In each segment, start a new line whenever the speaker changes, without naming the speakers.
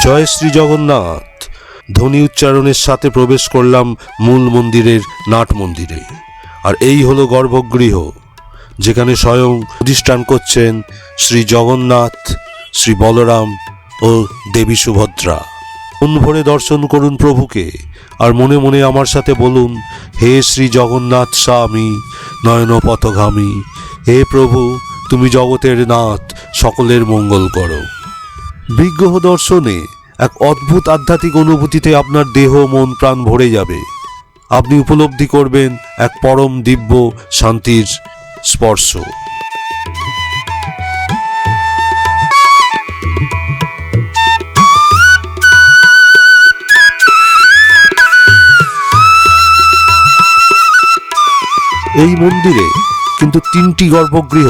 জয় শ্রী জগন্নাথ ধ্বনি উচ্চারণের সাথে প্রবেশ করলাম মূল মন্দিরের নাট মন্দিরে। আর এই হলো গর্ভগৃহ, যেখানে স্বয়ং অধিষ্ঠান করছেন শ্রী জগন্নাথ, শ্রী বলরাম ও দেবী সুভদ্রা। মন ভরে দর্শন করুন প্রভুকে, আর মনে মনে আমার সাথে বলুন, হে শ্রী জগন্নাথ স্বামী নয়ন পথগামী, হে প্রভু তুমি জগতের নাথ, সকলের মঙ্গল করো। বিগ্রহ দর্শনে এক অদ্ভুত আধ্যাত্মিক অনুভূতিতে আপনার দেহ মন প্রাণ ভরে যাবে। আপনি উপলব্ধি করবেন এক পরম দিব্য শান্তির স্পর্শ। এই মন্দিরে কিন্তু 3টি গর্ভগৃহ,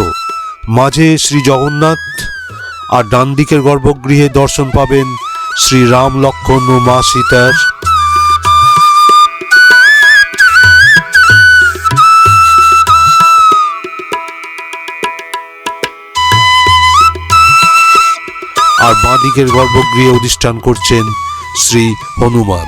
মাঝে শ্রী জগন্নাথ, আর ডান দিকের গর্ভগৃহে দর্শন পাবেন শ্রী রাম, লক্ষ্মণ ও মা সীতার। আর বাঁ দিকের গর্ভগৃহে অধিষ্ঠান করছেন শ্রী হনুমান।